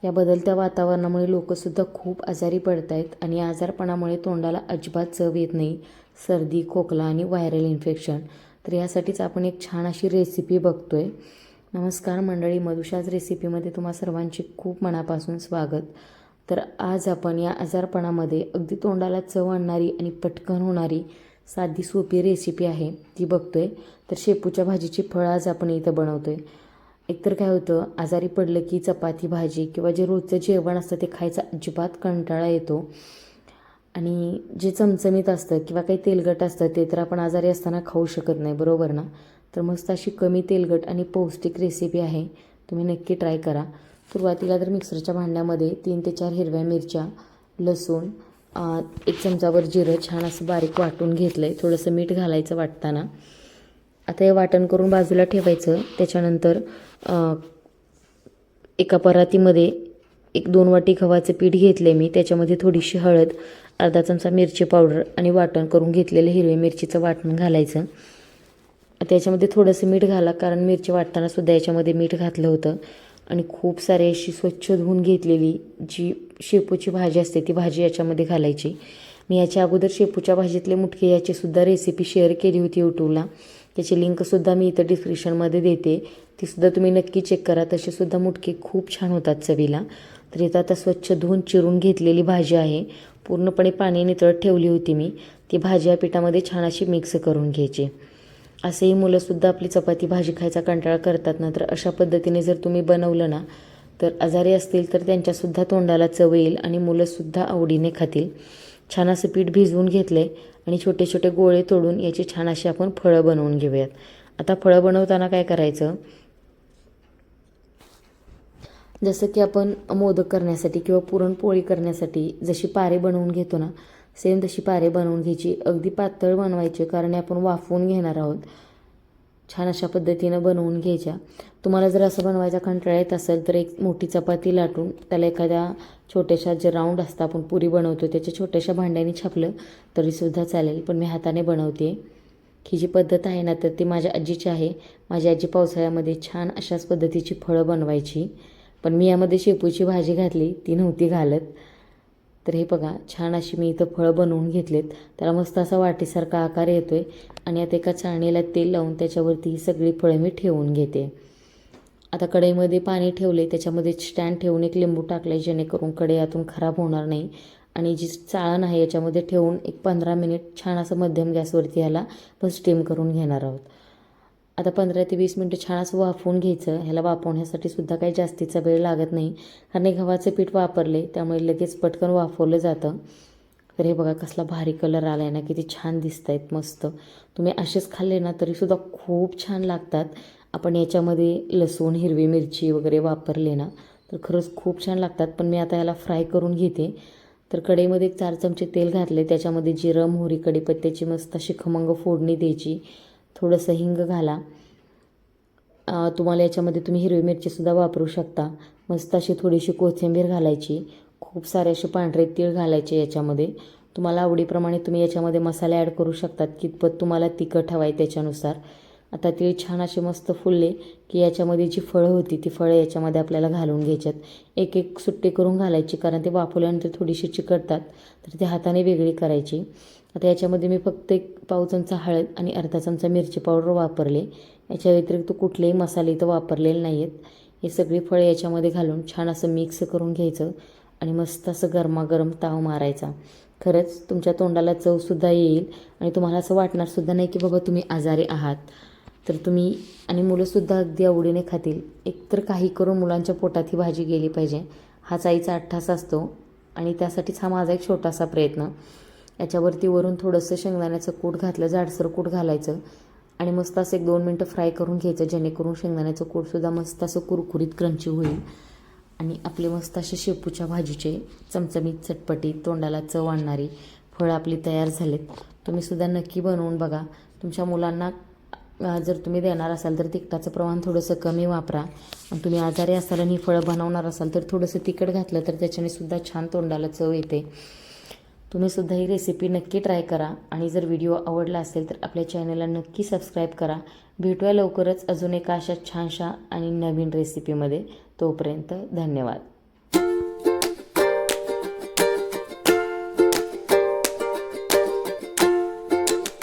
या बदलत्या वातावरणामुळे लोकंसुद्धा खूप आजारी पडत आहेत आणि आजारपणामुळे तोंडाला अजिबात चव येत नाही. सर्दी, खोकला आणि व्हायरल इन्फेक्शन. तर यासाठीच आपण एक छान अशी रेसिपी बघतोय. नमस्कार मंडळी, मधुशाज रेसिपीमध्ये तुम्हा सर्वांचे खूप मनापासून स्वागत. तर आज आपण या आजारपणामध्ये अगदी तोंडाला चव आणणारी आणि पटकन होणारी साधी सोपी रेसिपी आहे ती बघतोय. तर शेपूच्या भाजीची फळं आज आपण इथं बनवतोय. एकतर काय होतं, आजारी पडलं की चपाती भाजी किंवा जे रोजचं जेवण असतं ते खायचा अजिबात कंटाळा येतो आणि जे चमचमीत असतं किंवा काही तेलकट असतं ते तर आपण आजारी असताना खाऊ शकत नाही, बरोबर ना. तर मस्त अशी कमी तेलकट आणि पौष्टिक रेसिपी आहे, तुम्ही नक्की ट्राय करा. सुरुवातीला तर मिक्सरच्या भांड्यामध्ये 3 ते 4 हिरव्या मिरच्या, लसूण, 1 चमचाभर जिरं छान असं बारीक वाटून घेतलं आहे. थोडंसं मीठ घालायचं वाटताना. आता हे वाटण करून बाजूला ठेवायचं. त्याच्यानंतर एका परातीमध्ये 1-2 वाटी गव्हाचं पीठ घेतले मी. त्याच्यामध्ये थोडीशी हळद, अर्धा चमचा मिरची पावडर आणि वाटण करून घेतलेलं हिरवी मिरचीचं वाटण घालायचं. त्याच्यामध्ये थोडंसं मीठ घाला, कारण मिरची वाटताना सुद्धा याच्यामध्ये मीठ घातलं होतं. आणि खूप सारी अशी स्वच्छ धुवून घेतलेली जी शेपूची भाजी असते ती भाजी याच्यामध्ये घालायची. मी याच्या अगोदर शेपूच्या भाजीतले मुटके याचीसुद्धा रेसिपी शेअर केली होती यूट्यूबला. त्याची लिंकसुद्धा मी इथं डिस्क्रिप्शनमध्ये देते, तीसुद्धा तुम्ही नक्की चेक करा. तसेसुद्धा मुटके खूप छान होतात चवीला. तर इथं आता स्वच्छ धुवून चिरून घेतलेली भाजी आहे. पूर्णपणे पाणी नितळत ठेवली होती मी. ती भाजी या पिठामध्ये छान अशी मिक्स करून घ्यायची. असेही मुलंसुद्धा आपली चपाती भाजी खायचा कंटाळा करतात ना, तर अशा पद्धतीने जर तुम्ही बनवलं ना, तर आजारी असतील तर त्यांच्यासुद्धा तोंडाला चव येईल आणि मुलंसुद्धा आवडीने खातील. छान असं पीठ भिजवून घेतलं आहे आणि छोटे छोटे गोळे तोडून याची छान अशी आपण फळं बनवून घेऊयात. आता फळं बनवताना काय करायचं, जसं की आपण मोदक करण्यासाठी किंवा पुरणपोळी करण्यासाठी जशी पारे बनवून घेतो ना, सेम तशी पारे बनवून घ्यायची. अगदी पातळ बनवायचे, कारण आपण वाफवून घेणार आहोत. छान अशा पद्धतीनं बनवून घ्यायच्या. तुम्हाला जर असं बनवायचा कंटाळा येत असेल तर एक मोठी चपाती लाटून त्याला एखाद्या छोट्याशा जे राऊंड असतं आपण पुरी बनवतो त्याच्या छोट्याशा भांड्याने छापलं तरीसुद्धा चालेल, पण मी हाताने बनवते. ही जी पद्धत आहे ना, तर ती माझ्या आजीची आहे. माझी आजी पावसाळ्यामध्ये छान अशाच पद्धतीची फळं बनवायची. पण मी यामध्ये शेपूची भाजी घातली, ती नव्हती घालत. तर हे बघा, छान अशी मी इथं फळं बनवून घेतलेत. त्याला मस्त असा वाटीसारखा आकार येतो आहे आणि आता एका चाळणीला तेल लावून त्याच्यावरती ही सगळी फळं मी ठेवून घेते. आता कढईमध्ये पाणी ठेवले, त्याच्यामध्ये स्टँड ठेवून एक लिंबू टाकले, जेणेकरून कढई आतून खराब होणार नाही. आणि जी चाळण आहे याच्यामध्ये ठेवून एक 15 मिनिट छान असं मध्यम गॅसवरती ह्याला पण स्टीम करून घेणार आहोत. आता 15 ते 20 मिनटं छान असं वाफवून घ्यायचं. ह्याला वाफवण्यासाठी सुद्धा काही जास्तीचा वेळ लागत नाही, कारण हे गव्हाचं पीठ वापरले त्यामुळे लगेच पटकन वाफवलं जातं. तर हे बघा कसला भारी कलर आला आहे ना, किती छान दिसत आहेत मस्त. तुम्ही असेच खाल्ले ना तरीसुद्धा खूप छान लागतात. आपण याच्यामध्ये लसूण, हिरवी मिरची वगैरे वापरले ना तर खरंच खूप छान लागतात. पण मी आता याला फ्राय करून घेते. तर कढईमध्ये 4 चमचे तेल घातले, त्याच्यामध्ये जिरं, मोहरी, कढीपत्त्याची मस्त अशी खमंग फोडणी द्यायची. थोडंसं हिंग घाला. तुम्हाला याच्यामध्ये तुम्ही हिरवी मिरचीसुद्धा वापरू शकता. मस्त अशी थोडीशी कोथिंबीर घालायची. खूप सारे असे पांढरे तीळ घालायचे याच्यामध्ये. तुम्हाला आवडीप्रमाणे तुम्ही याच्यामध्ये मसाले ॲड करू शकतात, कितपत तुम्हाला तिखट हवं आहे त्याच्यानुसार. आता तीळ छान असे मस्त फुलले की याच्यामध्ये जी फळं होती ती फळं याच्यामध्ये आपल्याला घालून घ्यायच्यात. एक एक सुट्टी करून घालायची, कारण ते वाफवल्यानंतर थोडीशी चिकटतात, तर ती हाताने वेगळी करायची. आता याच्यामध्ये मी फक्त 1 पाव चमचा हळद आणि अर्धा चमचा मिरची पावडर वापरले. याच्या व्यतिरिक्त कुठलेही मसाले इथं वापरलेले नाही आहेत. हे सगळी फळे याच्यामध्ये घालून छान असं मिक्स करून घ्यायचं आणि मस्त असं गरमागरम ताव मारायचा. खरंच तुमच्या तोंडाला चवसुद्धा येईल आणि तुम्हाला असं वाटणारसुद्धा नाही की बाबा तुम्ही आजारी आहात. तर तुम्ही आणि मुलंसुद्धा अगदी आवडीने खातील. एकतर काही करून मुलांच्या पोटात ही भाजी गेली पाहिजे, हाच आईचा अट्टास असतो आणि त्यासाठीच हा माझा एक छोटासा प्रयत्न. याच्यावरती वरून थोडंसं शेंगदाण्याचं कूट घातलं, जाडसर कूट घालायचं आणि मस्त असं 1-2 मिनटं फ्राय करून घ्यायचं, जेणेकरून शेंगदाण्याचं कूटसुद्धा मस्त असं कुरकुरीत क्रंची होईल. आणि आपले मस्त असे शेपूच्या भाजीचे चमचमीत, चटपटीत, तोंडाला चव आणणारी फळं आपली तयार झालेत. तुम्हीसुद्धा नक्की बनवून बघा. तुमच्या मुलांना जर तुम्ही देणार असाल तर तिखटाचं प्रमाण थोडंसं कमी वापरा. आणि तुम्ही आजारी असाल आणि ही फळं बनवणार असाल तर थोडंसं तिखट घातलं तर त्याच्याने सुद्धा छान तोंडाला चव येते. तुम्हीसुद्धा ही रेसिपी नक्की ट्राय करा आणि जर व्हिडिओ आवडला असेल तर आपल्या चॅनलला नक्की सबस्क्राईब करा. भेटूया लवकरच अजून एका अशा छानशा आणि नवीन रेसिपीमध्ये. तोपर्यंत धन्यवाद.